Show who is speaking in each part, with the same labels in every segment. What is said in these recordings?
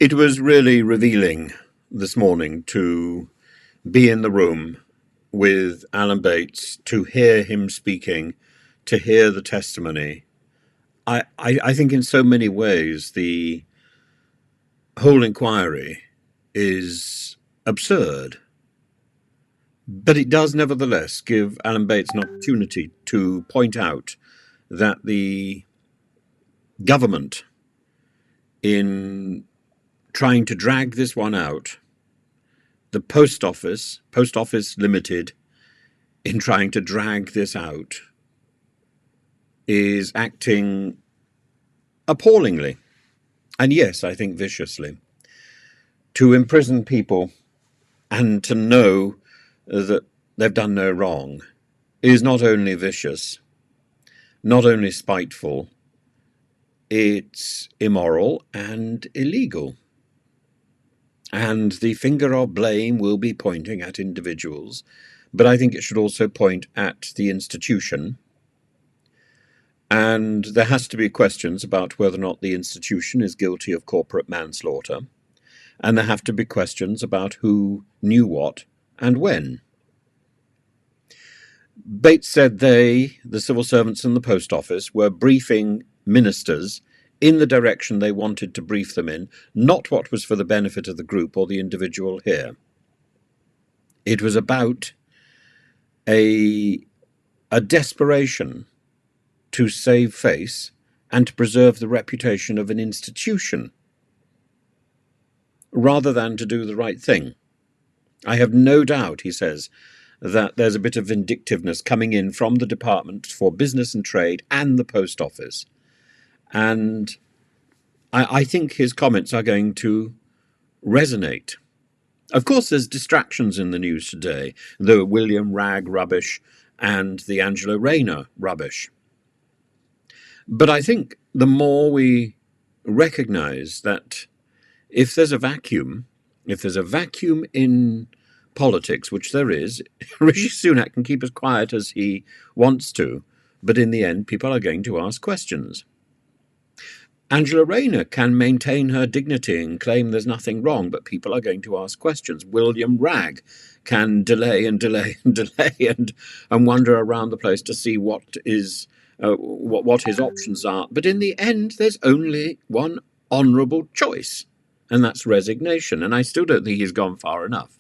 Speaker 1: It was really revealing this morning to be in the room with Alan Bates, to hear him speaking, to hear the testimony. I think in so many ways the whole inquiry is absurd, but it does nevertheless give Alan Bates an opportunity to point out that the government, in trying to drag this one out, the Post Office Limited, in trying to drag this out, is acting appallingly, and yes, I think viciously, to imprison people and to know that they've done no wrong is not only vicious, not only spiteful, it's immoral and illegal. And the finger of blame will be pointing at individuals, but I think it should also point at the institution. And there has to be questions about whether or not the institution is guilty of corporate manslaughter. And there have to be questions about who knew what and when. Bates said they, the civil servants in the post office, were briefing ministers in the direction they wanted to brief them in, not what was for the benefit of the group or the individual here. It was about a desperation to save face and to preserve the reputation of an institution, rather than to do the right thing. I have no doubt, he says, that there's a bit of vindictiveness coming in from the Department for Business and Trade and the Post Office. And I think his comments are going to resonate. Of course, there's distractions in the news today, the William Wragg rubbish and the Angela Rayner rubbish. But I think the more we recognize that if there's a vacuum in politics, which there is, Rishi Sunak can keep as quiet as he wants to, but in the end, people are going to ask questions. Angela Rayner can maintain her dignity and claim there's nothing wrong, but people are going to ask questions. William Wragg can delay and delay and delay and wander around the place to see what his options are. But in the end, there's only one honourable choice, and that's resignation. And I still don't think he's gone far enough.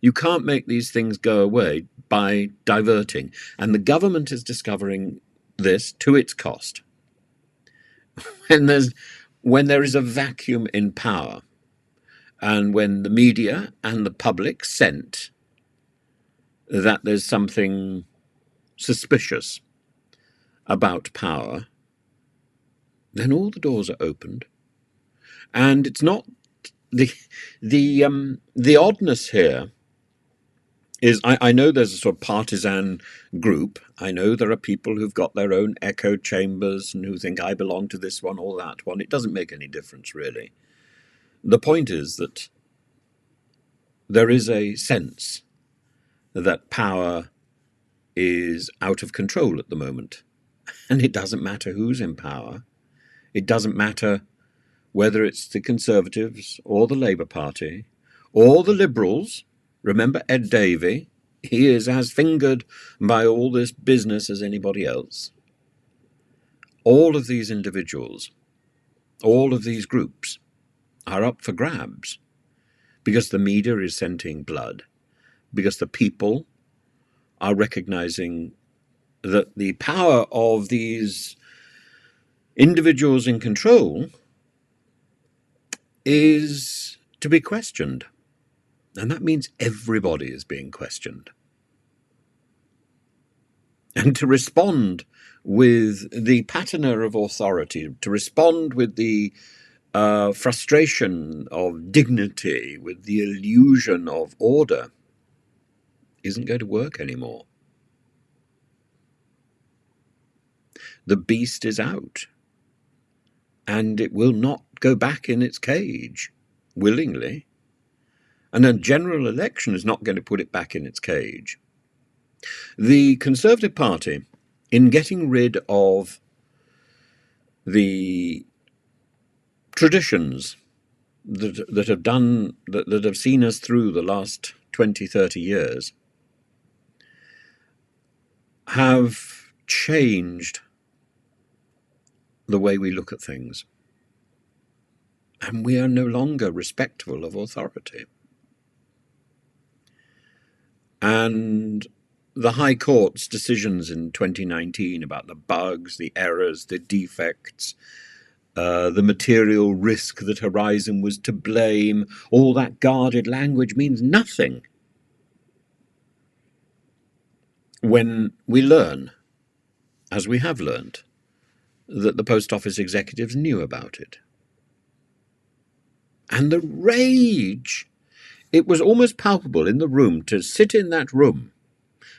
Speaker 1: You can't make these things go away by diverting. And the government is discovering this to its cost. When there is a vacuum in power, and when the media and the public scent that there's something suspicious about power, then all the doors are opened. And it's not the oddness here is I know there's a sort of partisan group. I know there are people who've got their own echo chambers and who think I belong to this one or that one. It doesn't make any difference, really. The point is that there is a sense that power is out of control at the moment. And it doesn't matter who's in power. It doesn't matter whether it's the Conservatives or the Labour Party or the Liberals. Remember Ed Davey? He is as fingered by all this business as anybody else. All of these individuals, all of these groups are up for grabs because the media is scenting blood, because the people are recognizing that the power of these individuals in control is to be questioned. And that means everybody is being questioned. And to respond with the patina of authority, to respond with the frustration of dignity, with the illusion of order, isn't going to work anymore. The beast is out, and it will not go back in its cage willingly. And a general election is not going to put it back in its cage. The Conservative Party, in getting rid of the traditions that have seen us through the last 20, 30 years have changed the way we look at things. And we are no longer respectful of authority. And the High Court's decisions in 2019 about the bugs, the errors, the defects, the material risk that Horizon was to blame, all that guarded language means nothing when we learn, as we have learned, that the Post Office executives knew about it. And the rage, it was almost palpable in the room, to sit in that room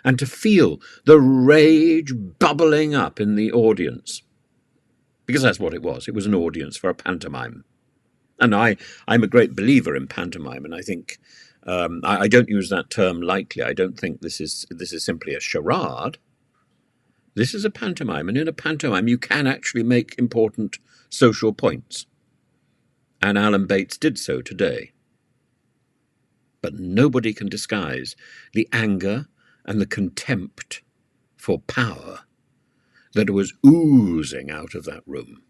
Speaker 1: and to feel the rage bubbling up in the audience. Because that's what it was. It was an audience for a pantomime. And I'm a great believer in pantomime, and I think I don't use that term lightly. I don't think this is simply a charade. This is a pantomime, and in a pantomime you can actually make important social points. And Alan Bates did so today. But nobody can disguise the anger and the contempt for power that was oozing out of that room.